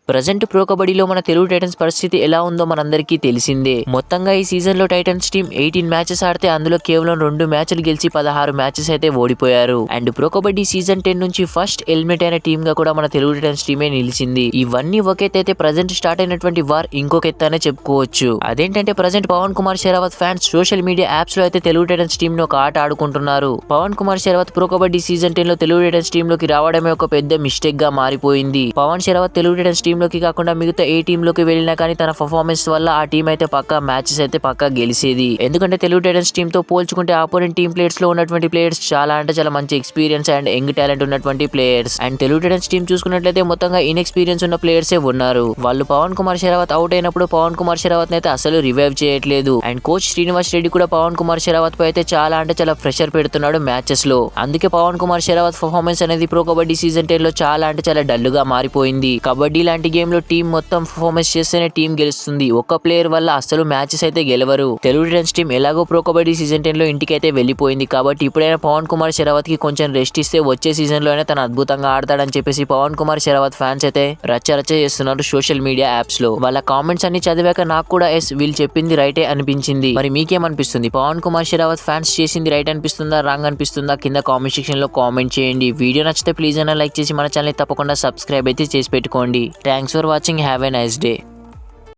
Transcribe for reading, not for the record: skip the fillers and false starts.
Present pro కబడ్డీలో మన Telugu Titans పరిస్థితి ఎలా ఉందో మనందరికీ తెలిసిందే. మొత్తంగా ఈ సీజన్ లో టైటన్స్ టీం 18 మ్యాచెస్ ఆడితే అందులో కేవలం 2 మ్యాచ్లు గెలిచి 16 మ్యాచెస్ అయితే ఓడిపోయారు. అండ్ ప్రో కబడ్డీ సీజన్ 10 నుంచి ఫస్ట్ ఎలిమినేట్ అయిన టీమ్ గా కూడా మన తెలుగు టైటన్స్ టీమే నిలిచింది. ఇవన్నీ ఒక ఎత్తు అయితే ప్రజెంట్ స్టార్ట్ అయినటువంటి వార్ ఇంకొక ఎత్తు అనే చెప్పుకోవచ్చు. అదేంటంటే present Pavan Kumar Sehrawat fans social media apps లో అయితే తెలుగు టైటన్స్ టీమ్ ను ఒక ఆట ఆడుకుంటున్నారు. పవన్ కుమార్ షెరావత్ ప్రో కబడ్డీ సీజన్ 10 లో తెలుగు టైటన్స్ టీమ్ లోకి రావడమే ఒక పెద్ద మిస్టేక్ గా మారిపోయింది. పవన్ షెరావత్ తెలుగు టైటన్స్ టీమ్ లోకి కాకుండా మిగతా ఏ టీమ్ లోకి వెళ్ళినా కానీ తన పర్ఫార్మెన్స్ వల్ల ఆ టీం అయితే పక్కా మ్యాచెస్ అయితే పక్కా గెలిచేది. ఎందుకంటే తెలుగు టైటన్స్ టీమ్ తో పోల్చుకుంటే ఆపోనెంట్ టీమ్ ప్లేయర్స్ లో ఉన్నటువంటి ప్లేయర్స్ చాలా అంటే చాలా మంచి ఎక్స్పీరియన్స్ అండ్ యంగ్ టాలెంట్ ఉన్నటువంటి players. And Telugu titans team చూసుకున్నట్లయితే మొత్తంగా ఇన్ఎక్స్పీరియన్స్ ఉన్న ప్లేయర్స్ ఉన్నారు. వాళ్ళు పవన్ కుమార్ షెరావత్ అవుట్ అయినప్పుడు పవన్ కుమార్ షెరావత్ అయితే అసలు రివైవ్ చేయట్లేదు. అండ్ కోచ్ శ్రీనివాస్ రెడ్డి కూడా పవన్ కుమార్ షెరావత్ పై అయితే చాలా అంటే చాలా ప్రెషర్ పెడుతున్నాడు మ్యాచెస్ లో. అందుకే పవన్ కుమార్ షెరావత్ పర్ఫార్మెన్స్ అనేది ప్రో కబడ్డీ సీజన్ 10 లో చాలా అంటే చాలా డల్ గా మారిపోయింది. కబడ్డీ లాంటి గేమ్ లో టీం మొత్తం పర్ఫార్మెన్స్ చేస్తేనే టీం గెలుస్తుంది. ఒక్క ప్లేయర్ వల్ల అసలు మ్యాచెస్ అయితే గెలవరు. తెలుగు టైటన్స్ టీం ఎలాగో ప్రో కబడ్డీ సీజన్ 10 లో ఇంటికి అయితే వెళ్లిపోయింది. కాబట్టి ఇప్పుడైనా పవన్ కుమార్ షెరావత్ కి కొంచెం రెస్ట్ ఇస్తే వచ్చే సీజన్ లో అయినా తను అద్భుతంగా ఆడతాడని చెప్పేసి పవన్ కుమార్ షెరావత్ ఫ్యాన్స్ అయితే రచ్చ చేస్తున్నారు సోషల్ మీడియా యాప్స్ లో. వాళ్ళ కామెంట్స్ అన్ని చదివాక నాకు కూడా వీళ్ళు చెప్పింది రైటే అనిపించింది. మరి మీకేమనిపిస్తుంది? పవన్ కుమార్ షెరావత్ ఫ్యాన్స్ చేసింది రైట్ అనిపిస్తుందా, రాంగ్ అనిపిస్తుందా? కింద కామెంట్ సెక్షన్ లో కామెంట్ చేయండి. వీడియో నచ్చితే ప్లీజ్ అయినా లైక్ చేసి మన ఛానల్ తప్పకుండా సబ్స్క్రైబ్ అయితే చేసి పెట్టుకోండి. Thanks for watching. Have a nice day.